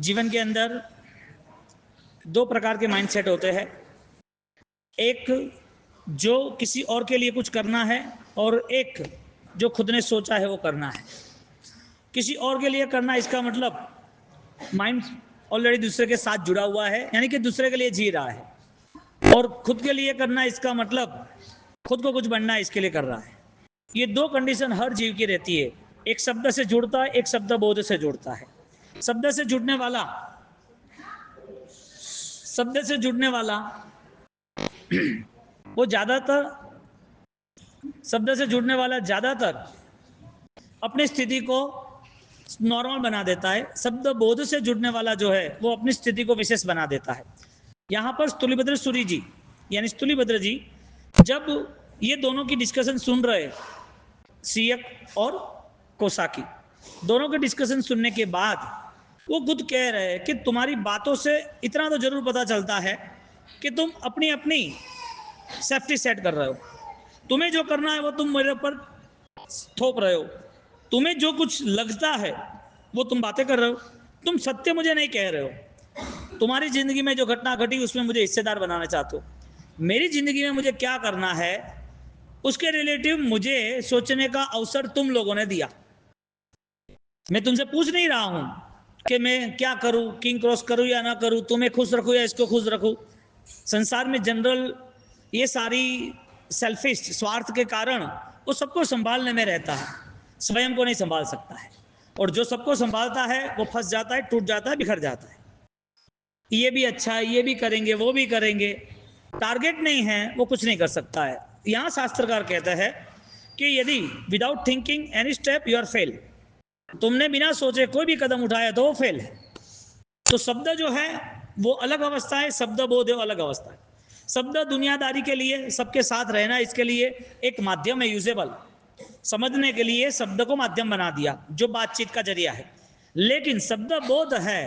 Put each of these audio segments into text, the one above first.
जीवन के अंदर दो प्रकार के माइंडसेट होते हैं। एक जो किसी और के लिए कुछ करना है और एक जो खुद ने सोचा है वो करना है। किसी और के लिए करना, इसका मतलब माइंड ऑलरेडी दूसरे के साथ जुड़ा हुआ है, यानी कि दूसरे के लिए जी रहा है। और खुद के लिए करना, इसका मतलब खुद को कुछ बनना है, इसके लिए कर रहा है। ये दो कंडीशन हर जीव की रहती है। एक शब्द से जुड़ता है, एक शब्द बोध से जुड़ता है। शब्द से जुड़ने वाला वो ज्यादातर अपनी स्थिति को नॉर्मल बना देता है। शब्द बोध से जुड़ने वाला जो है वो अपनी स्थिति को विशेष बना देता है। यहाँ पर स्थूलिभद्र सूरी जी यानी स्थूलिभद्र जी जब ये दोनों की डिस्कशन सुन रहे, सीयक और कोसाकी दोनों के डिस्कशन सुनने के बाद वो खुद कह रहे हैं कि तुम्हारी बातों से इतना तो जरूर पता चलता है कि तुम अपनी अपनी सेफ्टी सेट कर रहे हो। तुम्हें जो करना है वो तुम मेरे ऊपर थोप रहे हो। तुम्हें जो कुछ लगता है वो तुम बातें कर रहे हो। तुम सत्य मुझे नहीं कह रहे हो। तुम्हारी जिंदगी में जो घटना घटी उसमें मुझे हिस्सेदार बनाना चाहते हो। मेरी जिंदगी में मुझे क्या करना है उसके रिलेटिव मुझे सोचने का अवसर तुम लोगों ने दिया। मैं तुमसे पूछ नहीं रहा हूं कि मैं क्या करूं, किंग क्रॉस करूं या ना करूं, तुम्हें खुश रखूं या इसको खुश रखूं। संसार में जनरल ये सारी सेल्फिश स्वार्थ के कारण वो सबको संभालने में रहता है, स्वयं को नहीं संभाल सकता है। और जो सबको संभालता है वो फंस जाता है, टूट जाता है, बिखर जाता है। ये भी अच्छा है, ये भी करेंगे, वो भी करेंगे, टारगेट नहीं है वो कुछ नहीं कर सकता है। यहां शास्त्रकार कहता है कि यदि without thinking any step you are fail, तुमने बिना सोचे कोई भी कदम उठाया तो वो फेल है। तो शब्द जो है वो अलग अवस्था है, शब्द बोध अलग अवस्था है। शब्द दुनियादारी के लिए, सबके साथ रहना, इसके लिए एक माध्यम है, यूजेबल, समझने के लिए शब्द को माध्यम बना दिया जो बातचीत का जरिया है। लेकिन शब्द बोध है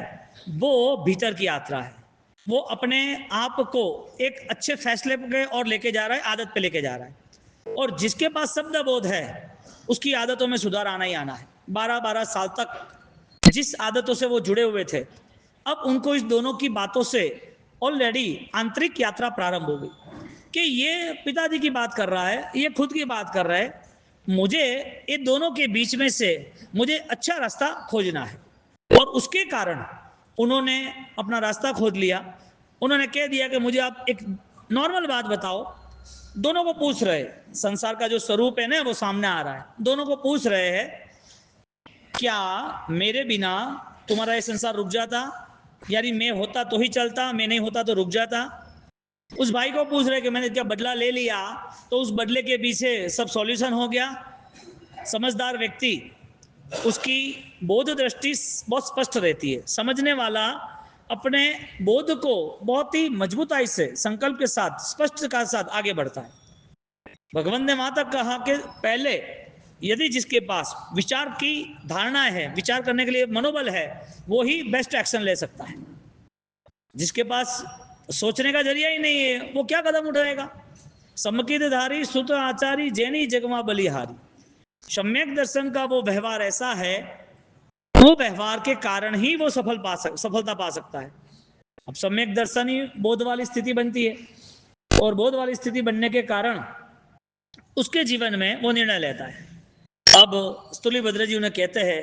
वो भीतर की यात्रा है। वो अपने आप को एक अच्छे फैसले पे और लेके जा रहा है, आदत पे लेके जा रहा है। और जिसके पास शब्द बोध है उसकी आदतों में सुधार आना ही आना है। 12-12 साल तक जिस आदतों से वो जुड़े हुए थे, अब उनको इस दोनों की बातों से ऑलरेडी आंतरिक यात्रा प्रारंभ हो गई कि ये पिताजी की बात कर रहा है, ये खुद की बात कर रहा है, मुझे ये दोनों के बीच में से मुझे अच्छा रास्ता खोजना है। और उसके कारण उन्होंने अपना रास्ता खोज लिया। उन्होंने कह दिया कि मुझे आप एक नॉर्मल बात बताओ। दोनों को पूछ रहे, संसार का जो स्वरूप है ना वो सामने आ रहा है। दोनों को पूछ रहे हैं, क्या मेरे बिना तुम्हारा ये संसार रुक जाता? यानी मैं होता तो ही चलता, मैं नहीं होता तो रुक जाता। उस भाई को पूछ रहे कि मैंने क्या बदला ले लिया तो उस बदले के पीछे सब सॉल्यूशन हो गया? समझदार व्यक्ति, उसकी बोध दृष्टि बहुत स्पष्ट रहती है। समझने वाला अपने बोध को बहुत ही मजबूताई से, संकल्प के साथ, स्पष्ट के साथ आगे बढ़ता है। भगवान ने वहां तक कहा कि पहले यदि जिसके पास विचार की धारणा है, विचार करने के लिए मनोबल है, वो ही बेस्ट एक्शन ले सकता है। जिसके पास सोचने का जरिया ही नहीं है वो क्या कदम उठाएगा? समकित धारी सुत आचारी जैनी जगमा बलिहारी। सम्यक दर्शन का वो व्यवहार ऐसा है, वो व्यवहार के कारण ही वो सफलता पा सकता है। अब सम्यक दर्शन ही बोध वाली स्थिति बनती है और बोध वाली स्थिति बनने के कारण उसके जीवन में वो निर्णय लेता है। अब स्थूलिभद्र जी उन्हें कहते हैं,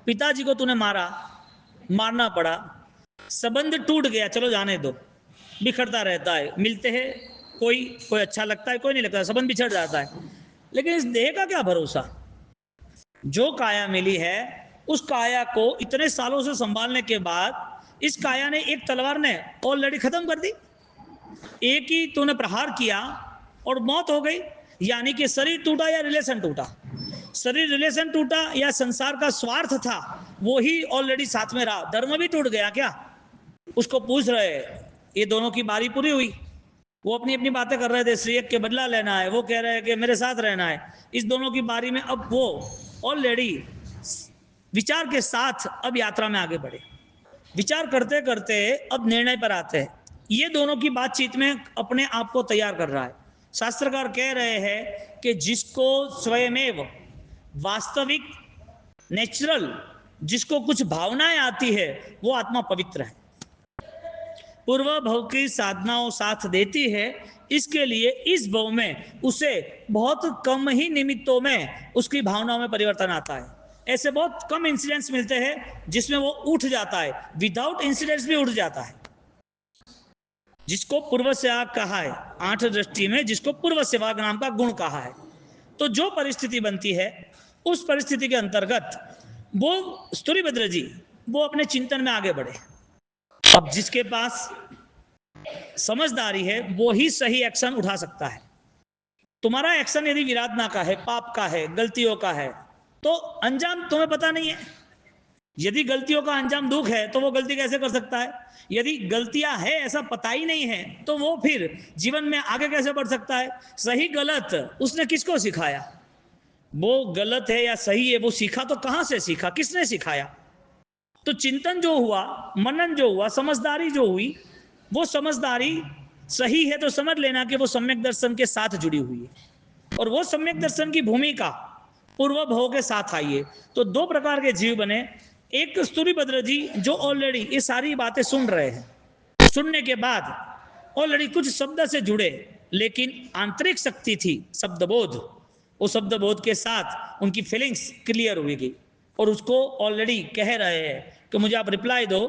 पिताजी को तूने मारना पड़ा, संबंध टूट गया, चलो जाने दो, बिखरता रहता है, मिलते हैं, कोई अच्छा लगता है, कोई नहीं लगता, संबंध बिछड़ जाता है। लेकिन इस देह का क्या भरोसा? जो काया मिली है उस काया को इतने सालों से संभालने के बाद इस काया ने एक तलवार ने ऑलरेडी खत्म कर दी। एक ही तूने प्रहार किया और मौत हो गई। यानी कि शरीर टूटा या रिलेशन टूटा। शरीर रिलेशन टूटा या संसार का स्वार्थ था वो ही ऑलरेडी साथ में रहा। धर्म भी टूट गया क्या? उसको पूछ रहे, ये दोनों की बारी पूरी हुई। वो अपनी अपनी बातें कर रहे थे, श्रेयक के बदला लेना है, वो कह रहे हैं कि मेरे साथ रहना है। इस दोनों की बारी में अब वो ऑलरेडी विचार के साथ अब यात्रा में आगे बढ़े। विचार करते करते अब निर्णय पर आते हैं। ये दोनों की बातचीत में अपने आप को तैयार कर रहा है। शास्त्रकार कह रहे हैं कि जिसको स्वयमेव वास्तविक, नेचुरल जिसको कुछ भावनाएं आती है वो आत्मा पवित्र है। पूर्व भव की साधनाओं साथ देती है, इसके लिए इस भव में उसे बहुत कम ही निमित्तों में उसकी भावनाओं में परिवर्तन आता है। ऐसे बहुत कम इंसिडेंट्स मिलते हैं जिसमें वो उठ जाता है, विदाउट इंसिडेंट्स भी उठ जाता है। जिसको पूर्व सेवा कहा है, 8 दृष्टि में जिसको पूर्व सेवा नाम का गुण कहा है। तो जो परिस्थिति बनती है उस परिस्थिति के अंतर्गत वो स्तुरीभद्र जी वो अपने चिंतन में आगे बढ़े। अब जिसके पास समझदारी है वो ही सही एक्शन उठा सकता है। तुम्हारा एक्शन यदि विराधना का है, पाप का है, गलतियों का है, तो अंजाम तुम्हें पता नहीं है। यदि गलतियों का अंजाम दुख है तो वो गलती कैसे कर सकता है? यदि गलतियां है ऐसा पता ही नहीं है तो वो फिर जीवन में आगे कैसे बढ़ सकता है? सही गलत उसने किसको सिखाया? वो गलत है या सही है वो सीखा तो कहां से सीखा, किसने सिखाया? तो चिंतन जो हुआ, मनन जो हुआ, समझदारी जो हुई, वो समझदारी सही है तो समझ लेना कि वो सम्यक दर्शन के साथ जुड़ी हुई है। और वो सम्यक दर्शन की भूमिका पूर्व भव के साथ आई है। तो 2 प्रकार के जीव बने। एक स्तुरीभद्र जी जो ऑलरेडी ये सारी बातें सुन रहे हैं, सुनने के बाद ऑलरेडी कुछ शब्द से जुड़े, लेकिन आंतरिक शक्ति थी शब्दबोध, वो शब्दबोध के साथ उनकी फीलिंग्स क्लियर हुई गई और उसको ऑलरेडी कह रहे हैं कि मुझे आप रिप्लाई दो।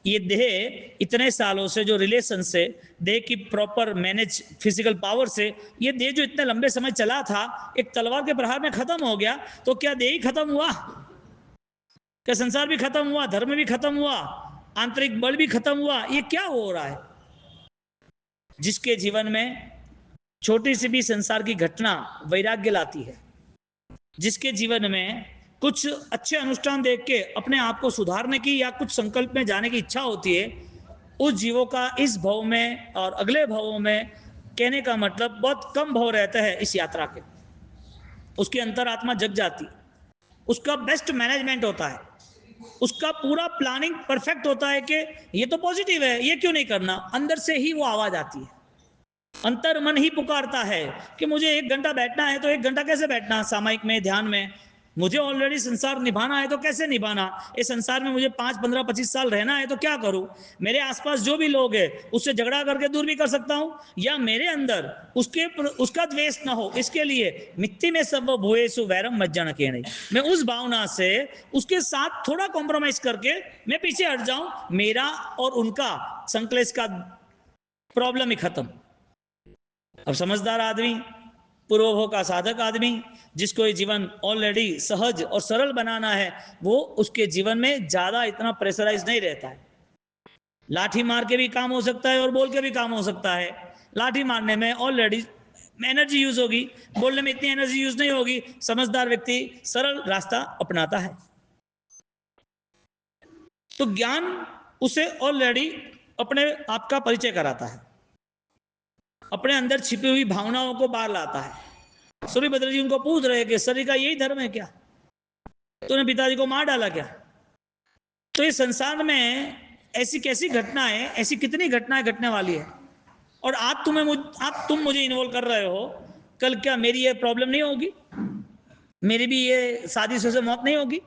ये देह इतने सालों से जो रिलेशन से, देह की प्रॉपर मैनेज फिजिकल पावर से, ये देह जो इतने लंबे समय चला था एक तलवार के प्रहार में खत्म हो गया, तो क्या देह ही खत्म हुआ? क्या संसार भी खत्म हुआ, धर्म भी खत्म हुआ, आंतरिक बल भी खत्म हुआ? ये क्या हो रहा है? जिसके जीवन में छोटी सी भी संसार की घटना वैराग्य लाती है, जिसके जीवन में कुछ अच्छे अनुष्ठान देख के अपने आप को सुधारने की या कुछ संकल्प में जाने की इच्छा होती है, उस जीवों का इस भव में और अगले भवों में, कहने का मतलब बहुत कम भव रहता है इस यात्रा के। उसकी अंतरात्मा जग जाती, उसका बेस्ट मैनेजमेंट होता है, उसका पूरा प्लानिंग परफेक्ट होता है कि ये तो पॉजिटिव है, ये क्यों नहीं करना। अंदर से ही वो आवाज आती है, अंतर मन ही पुकारता है कि मुझे 1 घंटा बैठना है तो 1 घंटा कैसे बैठना, सामायिक में, ध्यान में। मुझे ऑलरेडी संसार निभाना है तो कैसे निभाना, इस संसार में मुझे 5, 15, 25 साल रहना है तो क्या करूं। मेरे आसपास जो भी लोग हैं उससे झगड़ा करके दूर भी कर सकता हूं, या मेरे अंदर उसका द्वेष ना हो, इसके लिए मिट्टी में सब भूएसु वैरम मज्जन के नहीं, मैं उस भावना से उसके साथ थोड़ा कॉम्प्रोमाइज करके मैं पीछे हट जाऊं, मेरा और उनका संकलेश का प्रॉब्लम ही खत्म। अब समझदार आदमी, पूर्वभव का साधक आदमी, जिसको ये जीवन ऑलरेडी सहज और सरल बनाना है, वो उसके जीवन में ज्यादा इतना प्रेशराइज नहीं रहता है। लाठी मार के भी काम हो सकता है और बोल के भी काम हो सकता है। लाठी मारने में ऑलरेडी एनर्जी यूज होगी, बोलने में इतनी एनर्जी यूज नहीं होगी। समझदार व्यक्ति सरल रास्ता अपनाता है। तो ज्ञान उसे ऑलरेडी अपने आप का परिचय कराता है, अपने अंदर छिपी हुई भावनाओं को बाहर लाता है। स्तुरीभद्र जी उनको पूछ रहे कि शरीर का यही धर्म है क्या? तूने पिताजी को मार डाला क्या? तो ये संसार में ऐसी कैसी घटनाएं, ऐसी कितनी घटनाएं घटने वाली है, और आज तुम मुझे इन्वॉल्व कर रहे हो। कल क्या मेरी ये प्रॉब्लम नहीं होगी? मेरी भी ये शादी से मौत नहीं होगी?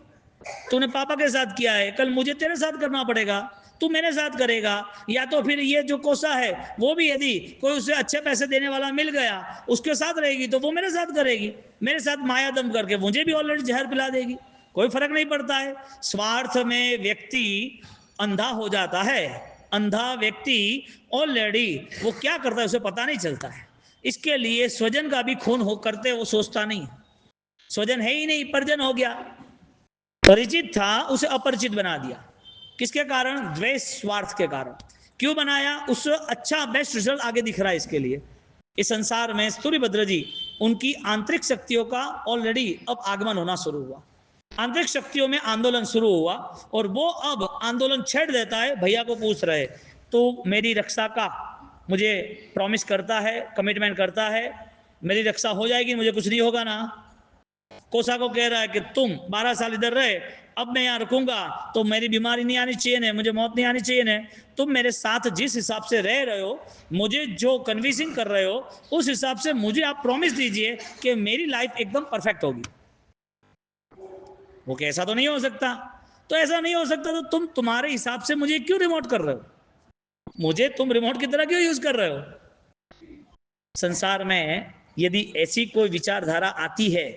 तूने पापा के साथ किया है, कल मुझे तेरे साथ करना पड़ेगा, तू मेरे साथ करेगा। या तो फिर ये जो कोसा है वो भी यदि कोई उसे अच्छे पैसे देने वाला मिल गया, उसके साथ रहेगी तो वो मेरे साथ करेगी, मेरे साथ माया दम करके मुझे भी ऑलरेडी जहर पिला देगी। कोई फर्क नहीं पड़ता है। स्वार्थ में व्यक्ति अंधा हो जाता है। अंधा व्यक्ति ऑलरेडी वो क्या करता है उसे पता नहीं चलता है। इसके लिए स्वजन का भी खून हो करते वो सोचता नहीं, स्वजन है ही नहीं, परिजन हो गया। परिचित था उसे अपरिचित बना दिया, किसके कारण? द्वेष, स्वार्थ के कारण। क्यों बनाया? उससे अच्छा बेस्ट रिजल्ट आगे दिख रहा है। इसके लिए इस संसार में स्तुरीभद्र जी, उनकी आंतरिक शक्तियों का ऑलरेडी अब आगमन होना शुरू हुआ, आंतरिक शक्तियों में आंदोलन शुरू हुआ, और वो अब आंदोलन छेड़ देता है। भैया को पूछ रहे, तो मेरी रक्षा का मुझे प्रॉमिस करता है, कमिटमेंट करता है, मेरी रक्षा हो जाएगी, मुझे कुछ नहीं होगा ना? कोसा को कह रहा है कि तुम 12 साल इधर रहे, अब मैं यहाँ रुकूंगा तो मेरी बीमारी नहीं आनी चाहिए ना, मुझे मौत नहीं आनी चाहिए ना। तुम मेरे साथ जिस हिसाब से रह रहे हो, मुझे जो कन्विंसिंग कर रहे हो, उस हिसाब से मुझे आप प्रॉमिस दीजिए कि मेरी लाइफ एकदम परफेक्ट होगी। वो कैसा तो नहीं हो सकता। तो ऐसा नहीं हो सकता, तो तुम तुम्हारे हिसाब से मुझे क्यों रिमोट कर रहे हो? मुझे तुम रिमोट की तरह क्यों यूज कर रहे हो? संसार में यदि ऐसी कोई विचारधारा आती है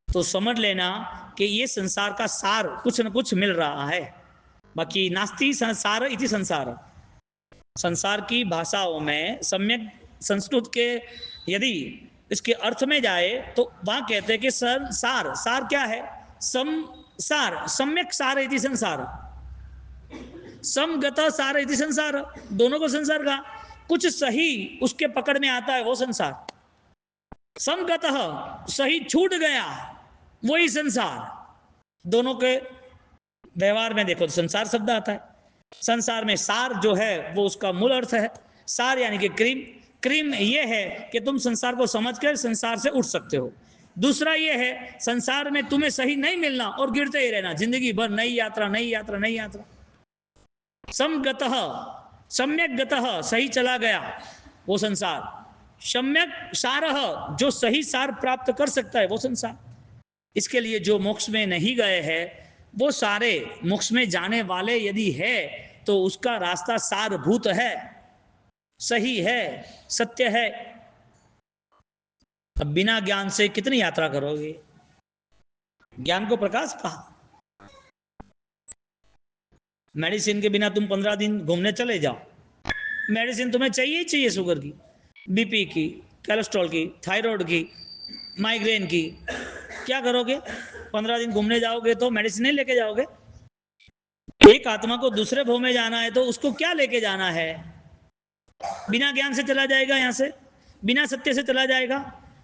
तो समझ लेना कि ये संसार का सार कुछ न कुछ मिल रहा है। बाकी नास्ति संसार इति संसार, संसार की भाषाओं में सम्यक संस्कृत के यदि इसके अर्थ में जाए तो वहां कहते हैं कि सार, सार क्या है? सार, सम्यक सार इति संसार, समगत सार इति संसार, दोनों को संसार का कुछ सही उसके पकड़ में आता है वो संसार, समगत सही छूट गया वही संसार। दोनों के व्यवहार में देखो तो संसार शब्द आता है। संसार में सार जो है वो उसका मूल अर्थ है, सार यानी कि क्रीम। क्रीम ये है कि तुम संसार को समझकर संसार से उठ सकते हो। दूसरा ये है संसार में तुम्हें सही नहीं मिलना और गिरते ही रहना, जिंदगी भर नई यात्रा नई यात्रा नई यात्रा। समगतः, सम्यक गतः, सही चला गया वो संसार। सम्यक सारः, जो सही सार प्राप्त कर सकता है वो संसार। इसके लिए जो मोक्ष में नहीं गए हैं वो सारे मोक्ष में जाने वाले यदि है तो उसका रास्ता सारभूत है, सही है, सत्य है। अब बिना ज्ञान से कितनी यात्रा करोगे? ज्ञान को प्रकाश कहा। मेडिसिन के बिना तुम 15 दिन घूमने चले जाओ, मेडिसिन तुम्हें चाहिए ही चाहिए, शुगर की, बीपी की, कोलेस्ट्रॉल की, थायराइड की, माइग्रेन की। क्या करोगे? 15 दिन घूमने जाओगे तो मेडिसिन नहीं लेके जाओगे। एक आत्मा को दूसरे भव में जाना है तो उसको क्या लेके जाना है? बिना ज्ञान से चला जाएगा, यहां से बिना सत्य से चला जाएगा।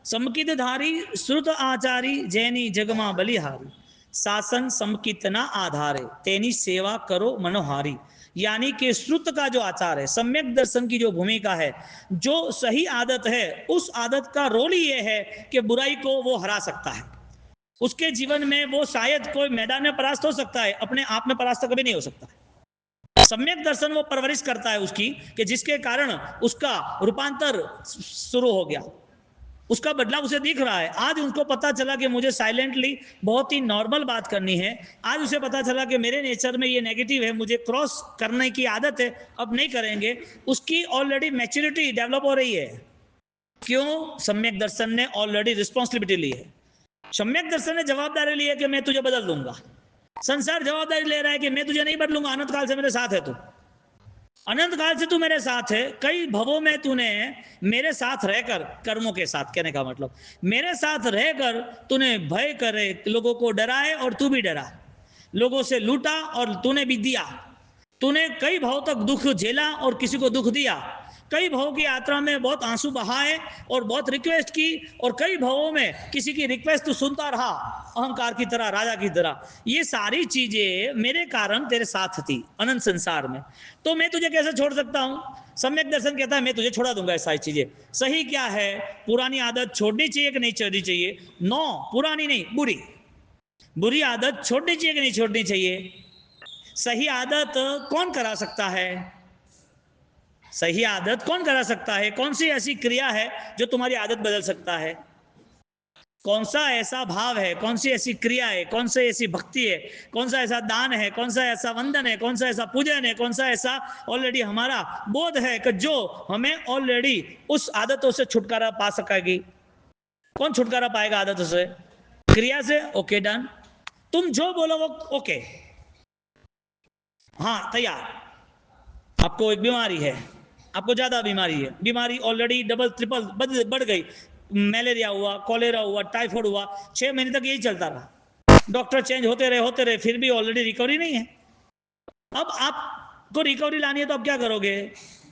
समकित धारी श्रुत आचारी जैनी जगमा बलिहारी, शासन समकितना आधारे तेनी सेवा करो मनोहारी। यानी कि श्रुत का जो आचार है, सम्यक दर्शन की जो भूमिका है, जो सही आदत है, उस आदत का रोल ही ये है कि बुराई को वो हरा सकता है। उसके जीवन में वो शायद कोई मैदान में परास्त हो सकता है, अपने आप में परास्त कभी नहीं हो सकता। सम्यक दर्शन वो परवरिश करता है उसकी, कि जिसके कारण उसका रूपांतर शुरू हो गया, उसका बदलाव उसे दिख रहा है। आज उनको पता चला कि मुझे साइलेंटली बहुत ही नॉर्मल बात करनी है। आज उसे पता चला कि मेरे नेचर में ये नेगेटिव है, मुझे क्रॉस करने की आदत है, अब नहीं करेंगे। उसकी ऑलरेडी मैच्योरिटी डेवलप हो रही है। क्यों? सम्यक दर्शन ने ऑलरेडी रिस्पॉन्सिबिलिटी ली है। सम्यक दर्शन ने जवाबदारी ली है कि मैं तुझे बदल दूंगा। संसार जवाबदारी ले रहा है कि मैं तुझे नहीं बदलूंगा, अनंत काल से मेरे साथ है तू, अनंत काल से तू मेरे साथ है। कई भवों में तूने मेरे साथ रहकर, कर्मों के साथ कहने का मतलब, मेरे साथ रहकर तूने भय करे, लोगों को डराए और तू भी डरा, लोगों से लूटा और तूने भी दिया। तूने कई भाव तक दुख झेला और किसी को दुख दिया। कई भावों की यात्रा में बहुत आंसू बहाए और बहुत रिक्वेस्ट की, और कई भावों में किसी की रिक्वेस्ट तू सुनता रहा, अहंकार की तरह, राजा की तरह। ये सारी चीजें मेरे कारण तेरे साथ थी अनंत संसार में, तो मैं तुझे कैसे छोड़ सकता हूं? सम्यक दर्शन कहता है मैं तुझे छोड़ा दूंगा। सारी चीजें सही क्या है? पुरानी आदत छोड़नी चाहिए कि नहीं छोड़नी चाहिए? नो, पुरानी नहीं, बुरी। बुरी आदत छोड़नी चाहिए कि नहीं छोड़नी चाहिए? सही आदत कौन करा सकता है? सही आदत कौन करा सकता है? कौन सी ऐसी क्रिया है जो तुम्हारी आदत बदल सकता है? कौन सा ऐसा भाव है, कौन सी ऐसी क्रिया है, कौन सी ऐसी भक्ति है, कौन सा ऐसा दान है, कौन सा ऐसा वंदन है, कौन सा ऐसा पूजन है, कौन सा ऐसा ऑलरेडी हमारा बोध है कि जो हमें ऑलरेडी उस आदतों से छुटकारा पा सकेगी? कौन छुटकारा पाएगा आदतों से? क्रिया से। Okay, done. तुम जो बोलो वो ओके, हाँ तैयार। आपको एक बीमारी है, आपको ज्यादा बीमारी है, बीमारी ऑलरेडी डबल ट्रिपल बढ़ गई, मलेरिया हुआ, कॉलेरा हुआ, टाइफाइड हुआ, 6 महीने तक यही चलता रहा, डॉक्टर चेंज होते रहे, फिर भी ऑलरेडी रिकवरी नहीं है। अब आपको रिकवरी लानी है तो आप क्या करोगे?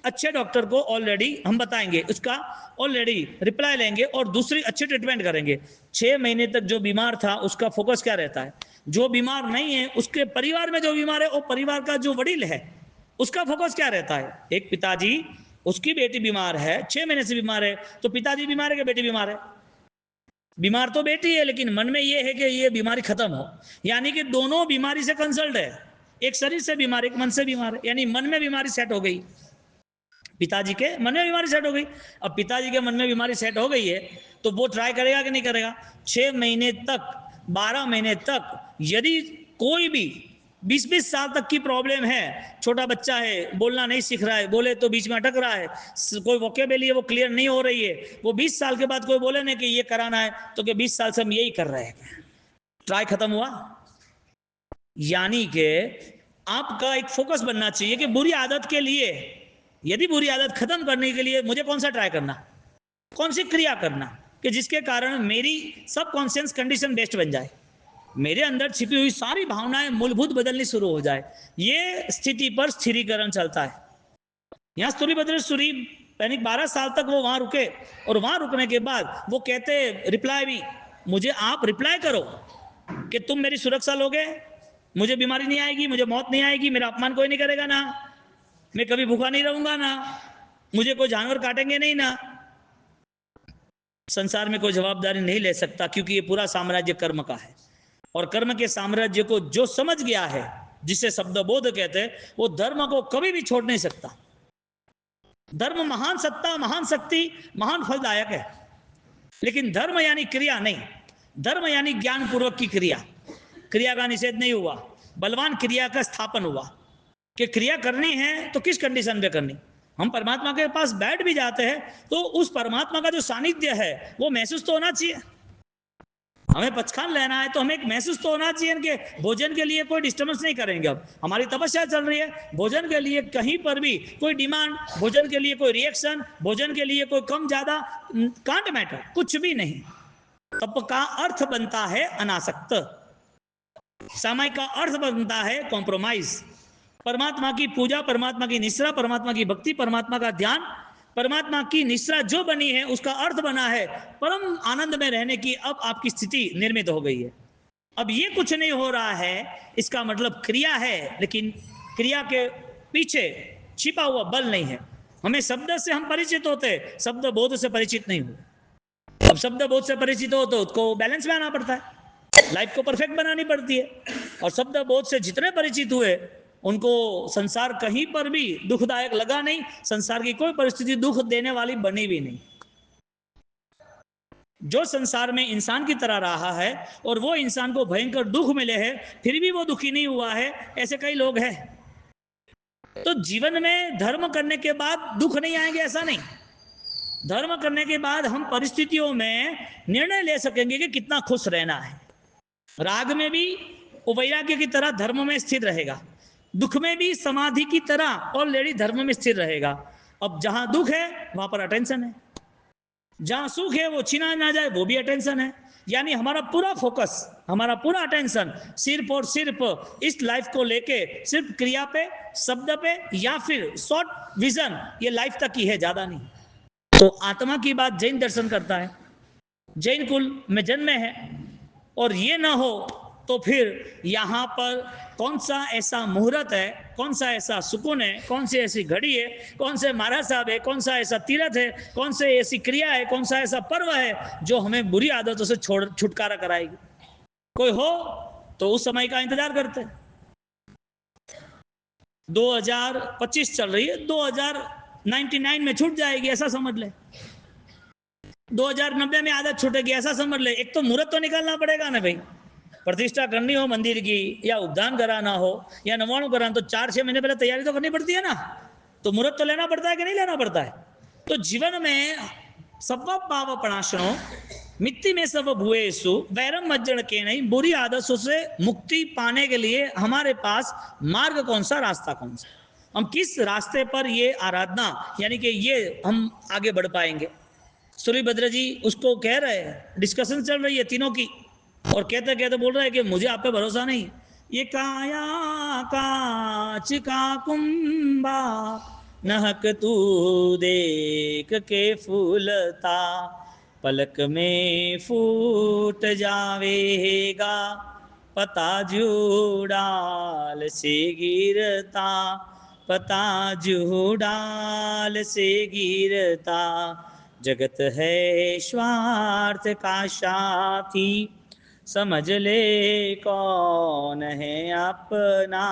अच्छे डॉक्टर को ऑलरेडी हम बताएंगे, उसका ऑलरेडी रिप्लाई लेंगे और दूसरी अच्छी ट्रीटमेंट करेंगे। 6 महीने तक जो बीमार था उसका फोकस क्या रहता है? जो बीमार नहीं है उसके परिवार में जो बीमार है, वो परिवार का जो वडील है उसका फोकस क्या रहता है? एक पिताजी, उसकी बेटी बीमार है, 6 महीने से बीमार है, तो पिताजी बीमार है कि बेटी बीमार है? बीमार तो बेटी है, लेकिन मन में ये है कि ये बीमारी खत्म हो। यानी कि दोनों बीमारी से कंसल्ट है, एक शरीर से बीमार, एक मन से बीमार है। यानी मन में बीमारी सेट हो गई, पिताजी के मन में बीमारी सेट हो गई। अब पिताजी के मन में बीमारी सेट हो गई है तो वो ट्राई करेगा कि नहीं करेगा? 6 महीने तक, 12 महीने तक यदि कोई भी 20-20 साल तक की प्रॉब्लम है, छोटा बच्चा है, बोलना नहीं सीख रहा है, बोले तो बीच में अटक रहा है, कोई वोकेबुलरी है वो क्लियर नहीं हो रही है, वो 20 साल के बाद कोई बोले ना कि ये कराना है, तो कि 20 साल से हम यही कर रहे हैं, ट्राई खत्म हुआ। यानी कि आपका एक फोकस बनना चाहिए कि बुरी आदत के लिए, यदि बुरी आदत खत्म करने के लिए मुझे कौन सा ट्राई करना, कौन सी क्रिया करना, कि जिसके कारण मेरी सब कॉन्शियस कंडीशन बेस्ट बन जाए, मेरे अंदर छिपी हुई सारी भावनाएं मूलभूत बदलनी शुरू हो जाए। ये स्थिति पर स्थिरीकरण चलता है। यहां स्थूलिभद्रेश्वरी पैनिक 12 साल तक वो वहां रुके, और वहां रुकने के बाद वो कहते रिप्लाई भी, मुझे आप रिप्लाई करो कि तुम मेरी सुरक्षा लोगे, मुझे बीमारी नहीं आएगी, मुझे मौत नहीं आएगी, मेरा अपमान कोई नहीं करेगा ना, मैं कभी भूखा नहीं रहूंगा ना, मुझे कोई जानवर काटेंगे नहीं ना। संसार में कोई जवाबदारी नहीं ले सकता, क्योंकि ये पूरा साम्राज्य कर्म का है, और कर्म के साम्राज्य को जो समझ गया है, जिसे शब्द बोध कहते हैं, वो धर्म को कभी भी छोड़ नहीं सकता। धर्म महान सत्ता, महान शक्ति, महान फलदायक है, लेकिन धर्म यानी क्रिया नहीं, धर्म यानी ज्ञान पूर्वक की क्रिया। क्रिया का निषेध नहीं हुआ, बलवान क्रिया का स्थापन हुआ, कि क्रिया करनी है तो किस कंडीशन पे करनी। हम परमात्मा के पास बैठ भी जाते हैं तो उस परमात्मा का जो सानिध्य है वो महसूस तो होना चाहिए। हमें पचखान लेना है तो हमें एक महसूस तो होना चाहिए कि भोजन के लिए कोई डिस्टर्बेंस नहीं करेंगे। अब हमारी तपस्या चल रही है, भोजन के लिए कहीं पर भी कोई डिमांड, भोजन के लिए कोई रिएक्शन, भोजन के लिए कोई कम ज्यादा, कांट मैटर, कुछ भी नहीं। तप का अर्थ बनता है अनासक्त, समय का अर्थ बनता है कॉम्प्रोमाइज। परमात्मा की पूजा, परमात्मा की निश्रा, परमात्मा की भक्ति, परमात्मा का ध्यान, परमात्मा की निश्रा जो बनी है उसका अर्थ बना है परम आनंद में रहने की। अब आपकी स्थिति निर्मित हो गई है। अब ये कुछ नहीं हो रहा है, इसका मतलब क्रिया है, लेकिन क्रिया के पीछे छिपा हुआ बल नहीं है। हमें शब्द से हम परिचित होते, शब्द बोध से परिचित नहीं हुए। अब शब्द बोध से परिचित हो तो उसको बैलेंस में आना पड़ता है, लाइफ को परफेक्ट बनानी पड़ती है। और शब्द बोध से जितने परिचित हुए उनको संसार कहीं पर भी दुखदायक लगा नहीं, संसार की कोई परिस्थिति दुख देने वाली बनी भी नहीं। जो संसार में इंसान की तरह रहा है और वो इंसान को भयंकर दुख मिले हैं फिर भी वो दुखी नहीं हुआ है, ऐसे कई लोग हैं। तो जीवन में धर्म करने के बाद दुख नहीं आएंगे ऐसा नहीं, धर्म करने के बाद हम परिस्थितियों में निर्णय ले सकेंगे कि कितना खुश रहना है। राग में भी वो वैराग्य की तरह धर्म में स्थिर रहेगा, दुख में भी समाधि की तरह ऑलरेडी धर्म में स्थिर रहेगा। अब जहां दुख है वहां पर अटेंशन है, जहां सुख है वो छीना ना जाए वो भी अटेंशन है। यानी हमारा पूरा फोकस, हमारा पूरा अटेंशन सिर्फ और सिर्फ इस लाइफ को लेके सिर्फ क्रिया पे, शब्द पे, या फिर शॉर्ट विजन ये लाइफ तक ही है, ज्यादा नहीं। तो आत्मा की बात जैन दर्शन करता है, जैन कुल में जन्मे है, और ये ना हो तो फिर यहाँ पर कौन सा ऐसा मुहूर्त है, कौन सा ऐसा सुकून है, कौन सी ऐसी घड़ी है, कौन से महाराज साहब है, कौन सा ऐसा तीर्थ है, कौन से ऐसी क्रिया है, कौन सा ऐसा पर्व है जो हमें बुरी आदतों से छुटकारा कराएगी। कोई हो तो उस समय का इंतजार करते हैं। 2025 चल रही है, 2099 में छूट जाएगी ऐसा समझ ले, 2090 में आदत छूटेगी ऐसा समझ ले। एक तो मुहूर्त तो निकालना पड़ेगा ना भाई, प्रतिष्ठा करनी हो मंदिर की, या उपदान कराना हो, या नवाणु कराना, तो 4-6 महीने पहले तैयारी तो करनी पड़ती है ना, तो मुहूर्त तो लेना पड़ता है कि नहीं लेना पड़ता है। तो जीवन में सब पाव पणाशनो मिट्टी में सब भुएसु वैरम मज्जन के नहीं, बुरी आदतों से मुक्ति पाने के लिए हमारे पास मार्ग कौन सा, रास्ता कौन सा, हम किस रास्ते पर ये आराधना यानी कि ये हम आगे बढ़ पाएंगे। सूर्यभद्र जी उसको कह रहे हैं, डिस्कशन चल रही है तीनों की, और कहते कहते बोल रहे हैं कि मुझे आप पे भरोसा नहीं। ये काया कांच का कुंभा नहक तू देख के फूलता, पलक में फूट जावेगा पता जुड़ाल से गिरता, पता जुड़ाल से गिरता, जगत है स्वार्थ का साथी समझ ले कौन है अपना,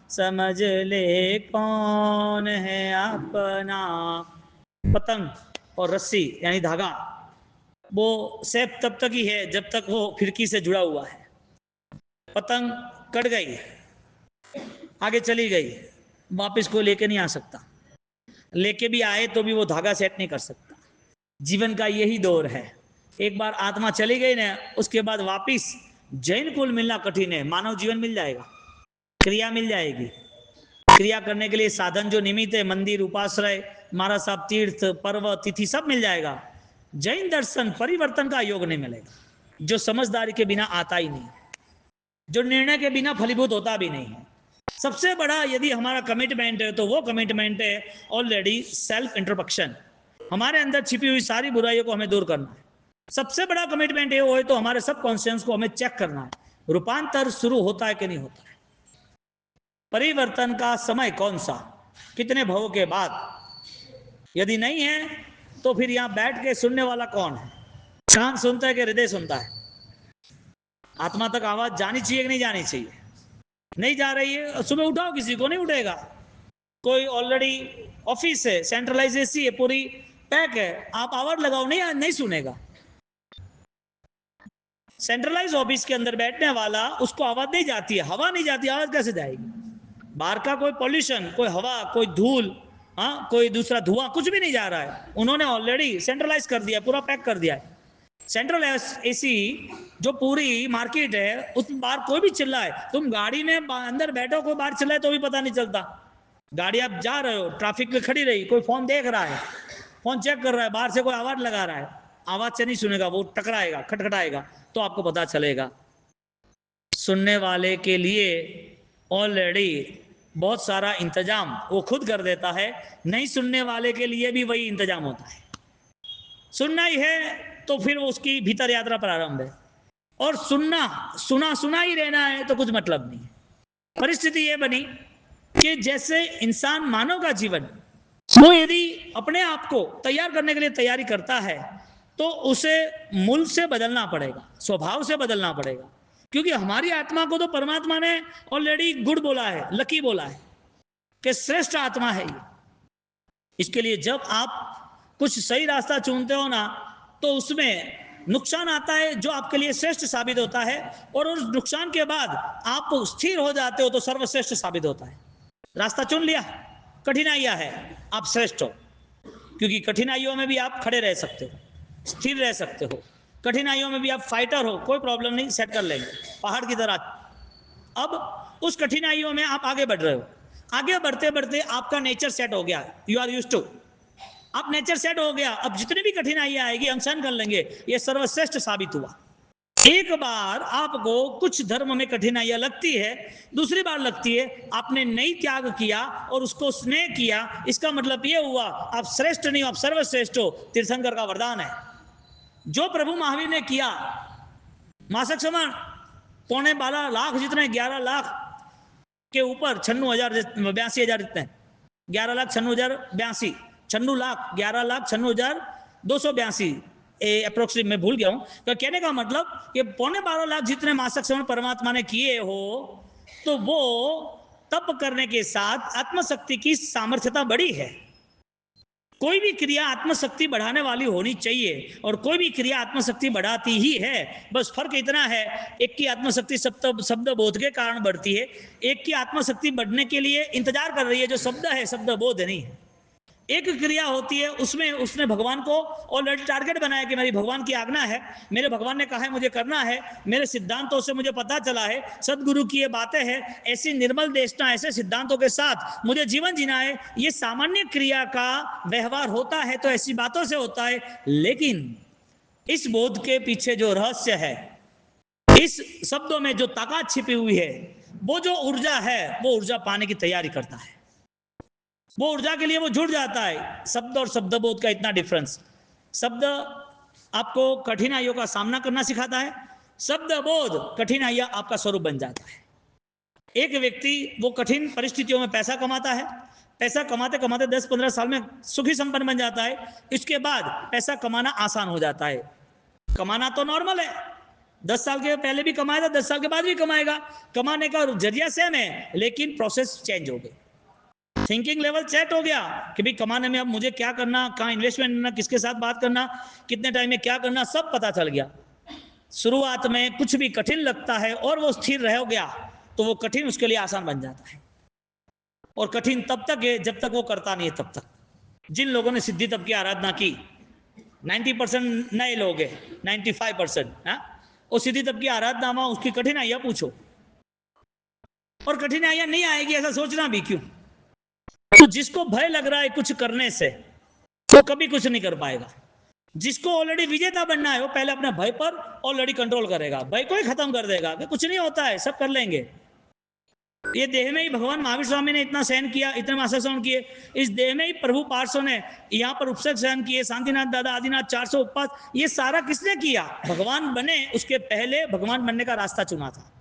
समझ ले कौन है अपना। पतंग और रस्सी यानी धागा, वो सेफ तब तक ही है जब तक वो फिरकी से जुड़ा हुआ है। पतंग कट गई आगे चली गई, वापस कोई लेके नहीं आ सकता, लेके भी आए तो भी वो धागा सेट नहीं कर सकता। जीवन का यही दौर है, एक बार आत्मा चली गई ना, उसके बाद वापिस जैन कुल मिलना कठिन है। मानव जीवन मिल जाएगा, क्रिया मिल जाएगी, क्रिया करने के लिए साधन जो निमित्त है, मंदिर, उपाश्रय, महाराज साहब, तीर्थ, पर्व, तिथि सब मिल जाएगा। जैन दर्शन परिवर्तन का योग नहीं मिलेगा, जो समझदारी के बिना आता ही नहीं, जो निर्णय के बिना फलीभूत होता भी नहीं है। सबसे बड़ा यदि हमारा कमिटमेंट है तो वो कमिटमेंट है ऑलरेडी सेल्फ इंट्रोस्पेक्शन, हमारे अंदर छिपी हुई सारी बुराइयों को हमें दूर करना है। सबसे बड़ा कमिटमेंट ये हो तो हमारे सब कॉन्शियस को हमें चेक करना है, रूपांतर शुरू होता है कि नहीं होता है, परिवर्तन का समय कौन सा, कितने भवों के बाद। यदि नहीं है तो फिर यहां बैठ के सुनने वाला कौन है? कान सुनता है कि हृदय सुनता है? आत्मा तक आवाज जानी चाहिए कि नहीं जानी चाहिए? नहीं जा रही है, सुबह उठाओ, किसी को नहीं उठेगा। कोई ऑलरेडी ऑफिस है, सेंट्रलाइज एसी है, पूरी पैक है, आप आवाज लगाओ, नहीं सुनेगा। सेंट्रलाइज ऑफिस के अंदर बैठने वाला, उसको आवाज नहीं जाती है, हवा नहीं जाती, आवाज कैसे जाएगी? बाहर का कोई पॉल्यूशन, कोई हवा, कोई धूल, हाँ, कोई दूसरा धुआं, कुछ भी नहीं जा रहा है। उन्होंने ऑलरेडी सेंट्रलाइज कर दिया, पूरा पैक कर दिया है। सेंट्रल एसी जो पूरी मार्केट है, उसमें बाहर कोई भी चिल्लाए, तुम गाड़ी में अंदर बैठो, कोई बाहर चिल्लाए तो भी पता नहीं चलता। गाड़ी आप जा रहे हो, ट्रैफिक में खड़ी रही, कोई फोन देख रहा है, फोन चेक कर रहा है, बाहर से कोई आवाज लगा रहा है, आवाज से नहीं सुनेगा, वो टकराएगा, खटखटाएगा, तो आपको पता चलेगा। सुनने वाले के लिए ऑलरेडी बहुत सारा इंतजाम वो खुद कर देता है, नहीं सुनने वाले के लिए भी वही इंतजाम होता है। सुनना ही है तो फिर उसकी भीतर यात्रा प्रारंभ है, और सुना ही रहना है तो कुछ मतलब नहीं। परिस्थिति ये बनी कि जैसे इंसान, मानव का जीवन, वो यदि अपने आप को तैयार करने के लिए तैयारी करता है तो उसे मूल से बदलना पड़ेगा, स्वभाव से बदलना पड़ेगा। क्योंकि हमारी आत्मा को तो परमात्मा ने ऑलरेडी गुड बोला है, लकी बोला है कि श्रेष्ठ आत्मा है ये। इसके लिए जब आप कुछ सही रास्ता चुनते हो ना, तो उसमें नुकसान आता है जो आपके लिए श्रेष्ठ साबित होता है, और उस नुकसान के बाद आप स्थिर हो जाते हो तो सर्वश्रेष्ठ साबित होता है। रास्ता चुन लिया, कठिनाइयां है, आप श्रेष्ठ हो, क्योंकि कठिनाइयों में भी आप खड़े रह सकते हो, स्थिर रह सकते हो, कठिनाइयों में भी आप फाइटर हो, कोई प्रॉब्लम नहीं, सेट कर लेंगे पहाड़ की तरह। अब उस कठिनाइयों में आप आगे बढ़ रहे हो, आगे बढ़ते बढ़ते आपका नेचर सेट हो गया, यू आर यूज्ड टू, आप नेचर सेट हो गया। अब जितनी भी कठिनाइयां आएगी हम सहन कर लेंगे, ये सर्वश्रेष्ठ साबित हुआ। एक बार आपको कुछ धर्म में कठिनाइयां लगती है, दूसरी बार लगती है, आपने नहीं त्याग किया और उसको स्नेह किया, इसका मतलब ये हुआ आप श्रेष्ठ नहीं हो, आप सर्वश्रेष्ठ हो। तीर्थंकर का वरदान है, जो प्रभु महावीर ने किया, मासक समान 12.25 लाख जितने, 11 लाख के ऊपर 96,082 जितने, 11 लाख 96,082, 96 लाख 11 लाख 96,282 अप्रोक्सीमेट, मैं भूल गया हूं। तो कहने का मतलब कि 12.25 लाख जितने मासक श्रवण परमात्मा ने किए हो, तो वो तप करने के साथ आत्मशक्ति की सामर्थ्यता बढ़ी है। कोई भी क्रिया आत्मशक्ति बढ़ाने वाली होनी चाहिए, और कोई भी क्रिया आत्मशक्ति बढ़ाती ही है। बस फर्क इतना है, एक की आत्मशक्ति शब्द बोध के कारण बढ़ती है, एक की आत्मशक्ति बढ़ने के लिए इंतजार कर रही है, जो शब्द है, शब्द बोध नहीं है। एक क्रिया होती है, उसमें उसने भगवान को ऑलरेडी टारगेट बनाया कि मेरी भगवान की आज्ञा है, मेरे भगवान ने कहा है मुझे करना है, मेरे सिद्धांतों से मुझे पता चला है, सदगुरु की ये बातें हैं, ऐसी निर्मल देशना, ऐसे सिद्धांतों के साथ मुझे जीवन जीना है। ये सामान्य क्रिया का व्यवहार होता है तो ऐसी बातों से होता है, लेकिन इस बोध के पीछे जो रहस्य है, इस शब्दों में जो ताकत छिपी हुई है, वो जो ऊर्जा है, वो ऊर्जा पाने की तैयारी करता है, वो ऊर्जा के लिए वो जुड़ जाता है। शब्द और शब्द बोध का इतना डिफरेंस, शब्द आपको कठिनाइयों का सामना करना सिखाता है, शब्द बोध कठिनाइयां आपका स्वरूप बन जाता है। एक व्यक्ति वो कठिन परिस्थितियों में पैसा कमाता है, पैसा कमाते कमाते 10-15 साल में सुखी संपन्न बन जाता है, इसके बाद पैसा कमाना आसान हो जाता है। कमाना तो नॉर्मल है, 10 साल के पहले भी कमाएगा, 10 साल के बाद भी कमाएगा, कमाने का जरिया सेम है, लेकिन प्रोसेस चेंज हो गई, थिंकिंग लेवल सेट हो गया कि भाई कमाने में अब मुझे क्या करना, कहाँ इन्वेस्टमेंट करना, किसके साथ बात करना, कितने टाइम में क्या करना, सब पता चल गया। शुरुआत में कुछ भी कठिन लगता है और वो स्थिर रह गया तो वो कठिन उसके लिए आसान बन जाता है। और कठिन तब तक है जब तक वो करता नहीं है तब तक। जिन लोगों ने सिद्धि तप की आराधना की, 90% नए लोग हैं, 95%, हाँ, और सिद्धि तप की आराधना में उसकी कठिनाइयां पूछो, और कठिनाइयां नहीं आएगी ऐसा सोचना भी क्यों। तो जिसको भय लग रहा है कुछ करने से, वो कभी कुछ नहीं कर पाएगा। जिसको ऑलरेडी विजेता बनना है वो पहले अपने भय पर ऑलरेडी कंट्रोल करेगा, भय को ही खत्म कर देगा कि कुछ नहीं होता है, सब कर लेंगे। ये देह में ही भगवान महावीर स्वामी ने इतना सहन किया, इतने मासा सहन किए। इस देह में ही प्रभु पार्षद ने यहाँ पर उपसक सहन किए, शांतिनाथ दादा आदिनाथ 400 उपवास, ये सारा किसने किया? भगवान बने उसके पहले भगवान बनने का रास्ता चुना था।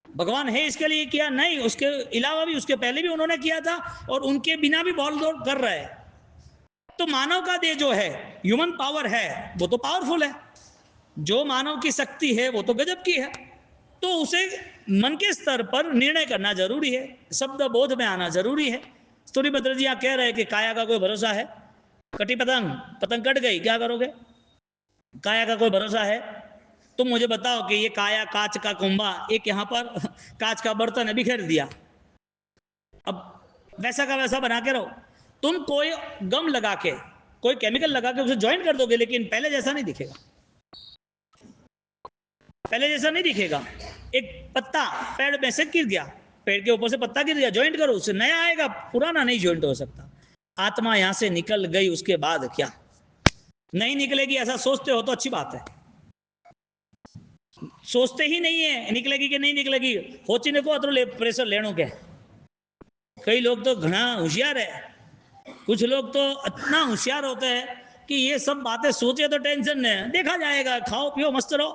भगवान है इसके लिए किया नहीं, उसके अलावा भी उसके पहले भी उन्होंने किया था, और उनके बिना भी बहुत लोग कर रहे हैं। तो मानव का देह जो है, ह्यूमन पावर है, वो तो पावरफुल है। जो मानव की शक्ति है वो तो गजब की है। तो उसे मन के स्तर पर निर्णय करना जरूरी है, शब्द बोध में आना जरूरी है। सूर्यभद्र जी यहाँ कह रहे हैं कि काया का कोई भरोसा है? कटी पतंग, पतंग कट गई, क्या करोगे? काया का कोई भरोसा है? तुम मुझे बताओ कि ये काया कांच का कुंभा, एक यहाँ पर कांच का बर्तन है, बिखेर दिया, अब वैसा का वैसा बना के रहो। तुम कोई गम लगा के, कोई केमिकल लगा के उसे ज्वाइन कर दोगे, लेकिन पहले जैसा नहीं दिखेगा, पहले जैसा नहीं दिखेगा। एक पत्ता पेड़ में से गिर गया, पेड़ के ऊपर से पत्ता गिर गया, ज्वाइंट करो उससे नया आएगा, पुराना नहीं ज्वाइंट हो सकता। आत्मा यहां से निकल गई, उसके बाद क्या? नहीं निकलेगी ऐसा सोचते हो तो अच्छी बात है। सोचते ही नहीं है निकलेगी कि नहीं निकलेगी, होची को अतरो प्रेशर लेनो के। कई लोग तो घना होशियार है, कुछ लोग तो इतना होशियार होते हैं कि ये सब बातें सोचे तो टेंशन नहीं, देखा जाएगा, खाओ पियो मस्त रहो,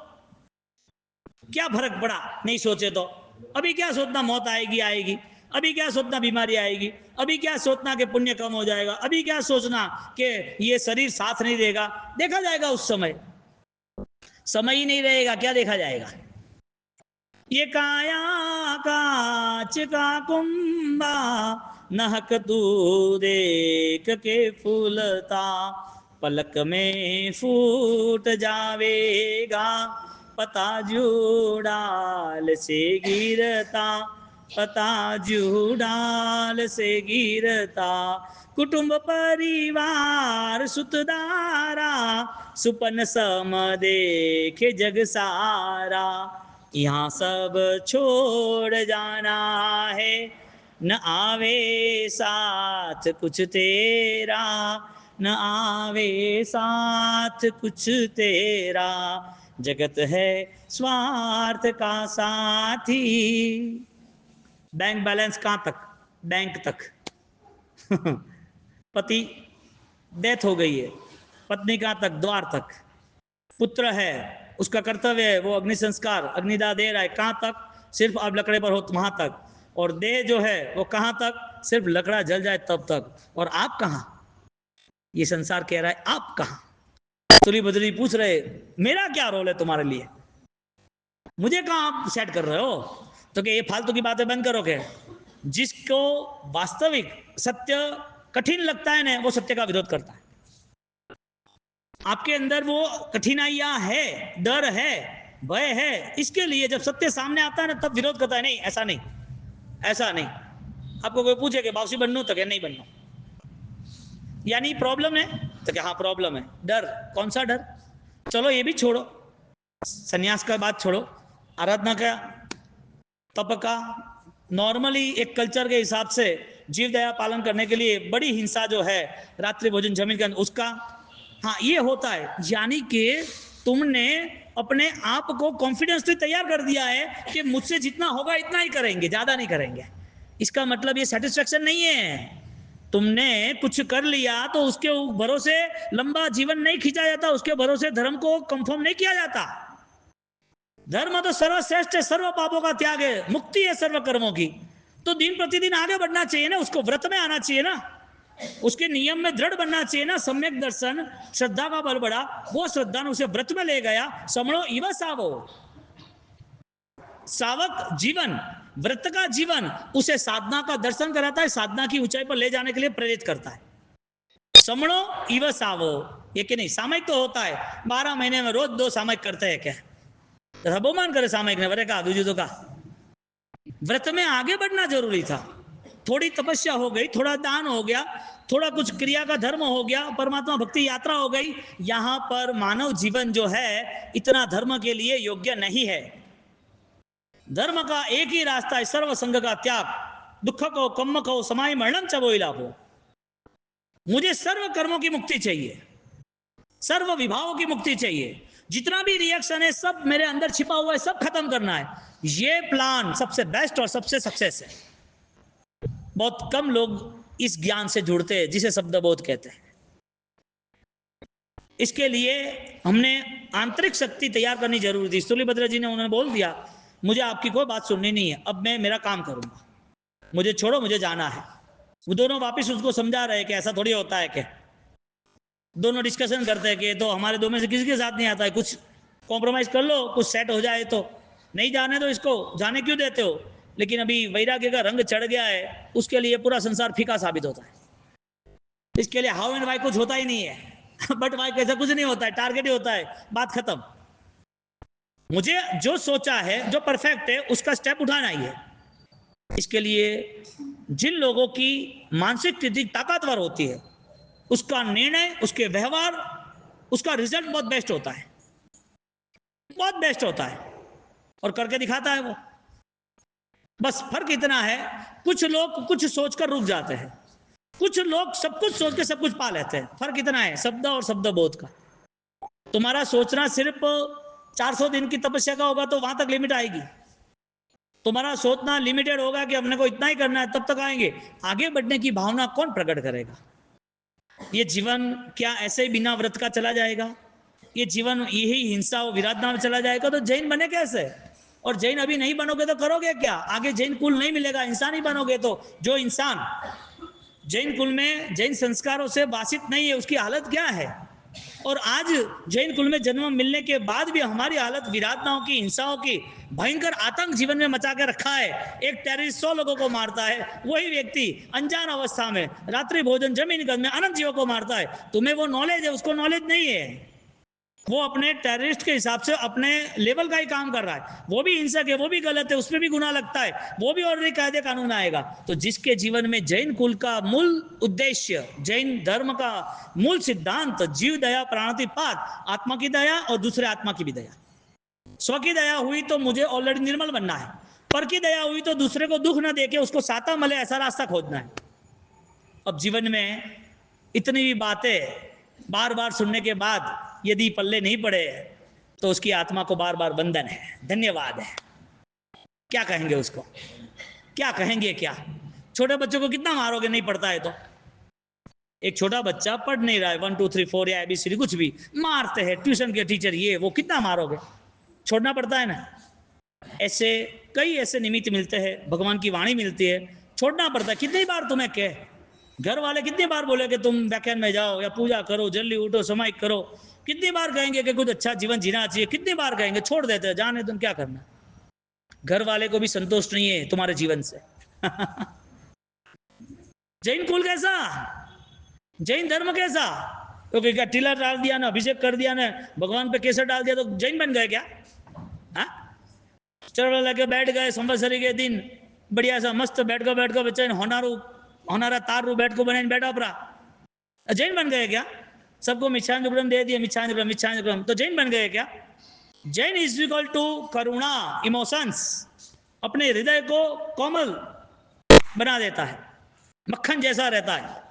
क्या फर्क पड़ा नहीं सोचे तो। अभी क्या सोचना मौत आएगी आएगी, अभी क्या सोचना बीमारी आएगी, अभी क्या सोचना कि पुण्य कम हो जाएगा, अभी क्या सोचना कि ये शरीर साथ नहीं देगा, देखा जाएगा उस समय। समय ही नहीं रहेगा, क्या देखा जाएगा। ये काया कांच का कुंभा, नहक तू देख के फूलता, पलक में फूट जावेगा, पता जुड़ाल से गिरता, पता जुड़ाल से गिरता। कुटुंब परिवार सुतदारा, सुपन सम देखे जग सारा, यहाँ सब छोड़ जाना है, न आवे साथ कुछ तेरा, न आवे साथ कुछ तेरा, जगत है स्वार्थ का साथी। बैंक बैलेंस कहां तक? बैंक तक। पति डेथ हो गई है, पत्नी कहां तक? द्वार तक। पुत्र है, उसका कर्तव्य है वो अग्नि संस्कार अग्निदाह दे रहा है, कहां तक? सिर्फ अब लकड़े पर हो वहां तक। और देह जो है वो कहां तक? सिर्फ लकड़ा जल जाए तब तक। और आप कहां? ये संसार कह रहा है आप कहां? तुली बदली पूछ रहे मेरा क्या रोल है तुम्हारे लिए, मुझे कहां आप सेट कर रहे हो? तो कि ये फालतू की बातें बंद करो। के जिसको वास्तविक सत्य कठिन लगता है ना, वो सत्य का विरोध करता है। आपके अंदर वो कठिनाइयां है, डर है, भय है, इसके लिए जब सत्य सामने आता है ना तब विरोध करता है। नहीं ऐसा नहीं, ऐसा नहीं। आपको कोई पूछे कि बाउसी बनूं तो क्या नहीं बनना, यानी प्रॉब्लम है तो क्या? हाँ प्रॉब्लम है। डर, कौन सा डर? चलो ये भी छोड़ो, सन्यास का बात छोड़ो, आराधना का, तप का, नॉर्मली एक कल्चर के हिसाब से जीव दया पालन करने के लिए बड़ी हिंसा जो है, रात्रि भोजन जमीन का, उसका हाँ ये होता है। यानी कि तुमने अपने आप को कॉन्फिडेंसली तैयार कर दिया है कि मुझसे जितना होगा इतना ही करेंगे, ज्यादा नहीं करेंगे। इसका मतलब ये सेटिस्फेक्शन नहीं है। तुमने कुछ कर लिया तो उसके भरोसे लंबा जीवन नहीं खींचा जाता, उसके भरोसे धर्म को कंफर्म नहीं किया जाता। धर्म तो सर्वश्रेष्ठ है, सर्व पापों का त्याग है, मुक्ति है सर्व कर्मों की। तो दिन प्रतिदिन आगे बढ़ना चाहिए ना, उसको व्रत में आना चाहिए ना, उसके नियम में दृढ़ बनना चाहिए ना। सम्यक दर्शन, श्रद्धा का बल बढ़ा, वो श्रद्धा ने उसे व्रत में ले गया। समणो इव सावो, सावक जीवन, व्रत का जीवन उसे साधना का दर्शन कराता है, साधना की ऊंचाई पर ले जाने के लिए प्रेरित करता है। समणो इव सावो, ये कि नहीं सामयिक तो होता है, 12 महीने में रोज 2 सामयिक करते हैं क्या? बहुमान करे सामयिक ने, वरे का दूजू तो का व्रत में आगे बढ़ना जरूरी था। थोड़ी तपस्या हो गई, थोड़ा दान हो गया, थोड़ा कुछ क्रिया का धर्म हो गया, परमात्मा भक्ति यात्रा हो गई, यहां पर मानव जीवन जो है इतना धर्म के लिए योग्य नहीं है। धर्म का एक ही रास्ता है, सर्व संग का त्याग, दुख को कम्म को समाय मरणम च वो लाभो। मुझे सर्व कर्मों की मुक्ति चाहिए, सर्व विभावों की मुक्ति चाहिए, जितना भी रिएक्शन है सब मेरे अंदर छिपा हुआ है, सब खत्म करना है। ये प्लान सबसे बेस्ट और सबसे सक्सेस है। बहुत कम लोग इस ज्ञान से जुड़ते हैं जिसे शब्द बोध कहते हैं। इसके लिए हमने आंतरिक शक्ति तैयार करनी जरूरी थी। स्थूलिभद्र जी ने उन्होंने बोल दिया मुझे आपकी कोई बात सुननी नहीं है, अब मैं मेरा काम करूंगा, मुझे छोड़ो, मुझे जाना है। वो दोनों वापिस उसको समझा रहे कि ऐसा थोड़ी होता है, कि दोनों डिस्कशन करते हैं कि तो हमारे दो में से किसी के साथ नहीं आता है, कुछ कॉम्प्रोमाइज कर लो, कुछ सेट हो जाए तो नहीं जाने दो, इसको जाने क्यों देते हो। लेकिन अभी वैराग्य का रंग चढ़ गया है, उसके लिए पूरा संसार फीका साबित होता है। इसके लिए हाउ एंड वाई कुछ होता ही नहीं है बट वाई कैसा कुछ नहीं होता है, टारगेट ही होता है, बात खत्म। मुझे जो सोचा है, जो परफेक्ट है, उसका स्टेप उठाना ही है। इसके लिए जिन लोगों की मानसिक स्थिति ताकतवर होती है, उसका निर्णय, उसके व्यवहार, उसका रिजल्ट बहुत बेस्ट होता है, बहुत बेस्ट होता है, और करके दिखाता है वो। बस फर्क इतना है, कुछ लोग कुछ सोचकर रुक जाते हैं, कुछ लोग सब कुछ सोच के सब कुछ पा लेते हैं। फर्क इतना है शब्द और शब्द बोध का। तुम्हारा सोचना सिर्फ 400 दिन की तपस्या का होगा तो वहां तक लिमिट आएगी। तुम्हारा सोचना लिमिटेड होगा कि अपने को इतना ही करना है, तब तक आएंगे। आगे बढ़ने की भावना कौन प्रकट करेगा? ये जीवन क्या ऐसे ही बिना व्रत का चला जाएगा? ये जीवन यही हिंसा और विराधना में चला जाएगा? तो जैन बने कैसे? और जैन अभी नहीं बनोगे तो करोगे क्या? आगे जैन कुल नहीं मिलेगा, इंसान ही बनोगे। तो जो इंसान जैन कुल में जैन संस्कारों से वासित नहीं है, उसकी हालत क्या है? और आज जैन कुल में जन्म मिलने के बाद भी हमारी हालत विराधनाओं की, हिंसाओं की, भयंकर आतंक जीवन में मचा के रखा है। एक टेररिस्ट 100 लोगों को मारता है, वही व्यक्ति अनजान अवस्था में रात्रि भोजन जमीन गंज में अनंत जीवों को मारता है। तुम्हें वो नॉलेज है, उसको नॉलेज नहीं है। वो अपने टेररिस्ट के हिसाब से अपने लेवल का ही काम कर रहा है। वो भी हिंसक है, वो भी गलत है, उसमें भी गुनाह लगता है, वो भी और कायदे कानून आएगा। तो जिसके जीवन में जैन कुल का मूल उद्देश्य, जैन धर्म का मूल सिद्धांत जीव दया प्राणातिपात, आत्मा की दया और दूसरे आत्मा की भी दया। स्व की दया हुई तो मुझे ऑलरेडी निर्मल बनना है, पर की दया हुई तो दूसरे को दुख न देके उसको साता मले ऐसा रास्ता खोजना है। अब जीवन में इतनी भी बातें बार बार सुनने के बाद यदि पल्ले नहीं पड़े तो उसकी आत्मा को बार बार वंदन है, धन्यवाद है। क्या कहेंगे उसको? क्या कहेंगे? क्या छोटे बच्चों को कितना मारोगे? नहीं पढ़ता है तो। एक छोटा बच्चा पढ़ नहीं रहा है 1 2 3 4 या ABCD कुछ भी, मारते हैं ट्यूशन के टीचर, ये वो, कितना मारोगे? छोड़ना पड़ता है ना। ऐसे कई ऐसे निमित्त मिलते हैं, भगवान की वाणी मिलती है, छोड़ना पड़ता है। कितनी बार तुम्हें कहे, घर वाले कितनी बार बोले कि तुम व्याख्यान में जाओ या पूजा करो, जल्दी उठो, समाहित करो। कितनी बार कहेंगे कि कुछ अच्छा जीवन जीना चाहिए, कितनी बार कहेंगे, छोड़ देते हैं, जाने तुम क्या करना। घर वाले को भी संतोष नहीं है तुम्हारे जीवन से जैन कुल कैसा, जैन धर्म कैसा? क्योंकि क्या टिलर डाल दिया ना, अभिषेक कर दिया ना, भगवान पे केसर डाल दिया तो जैन बन गए क्या? हाँ, चढ़ लगे बैठ गए संवत्सरी के दिन, बढ़िया सा मस्त बैठ कर बच्चे होनारा तार रू बैठ को बने बैठा अपरा, जैन बन गए क्या? सबको मिच्छांजलिक्रम दे दिया, मिच्छांजलिक्रम, तो जैन बन गए क्या? Jain is equal to karuna, emotions, अपने हृदय को कोमल बना देता है, मक्खन जैसा रहता है,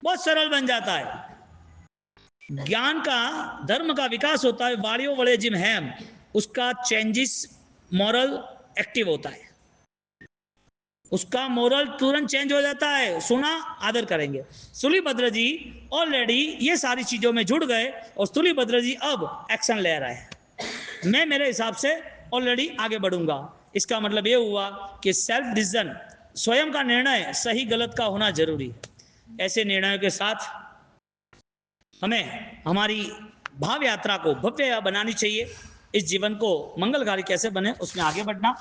बहुत सरल बन जाता है। ज्ञान का, धर्म का विकास होता है, वाड़ियों वड़े जिम हैम, उसका चेंजेस मॉरल एक्टिव होता है, उसका मोरल तुरंत चेंज हो जाता है। सुना, आदर करेंगे। स्थूलिभद्र जी ऑलरेडी ये सारी चीजों में जुड़ गए और स्थूलिभद्र जी अब एक्शन ले रहे हैं। मैं मेरे हिसाब से ऑलरेडी आगे बढ़ूंगा। इसका मतलब ये हुआ कि सेल्फ डिसीजन, स्वयं का निर्णय सही गलत का होना जरूरी है। ऐसे निर्णयों के साथ हमें हमारी भाव यात्रा को भव्य बनानी चाहिए। इस जीवन को मंगलकारी कैसे बने, उसमें आगे बढ़ना।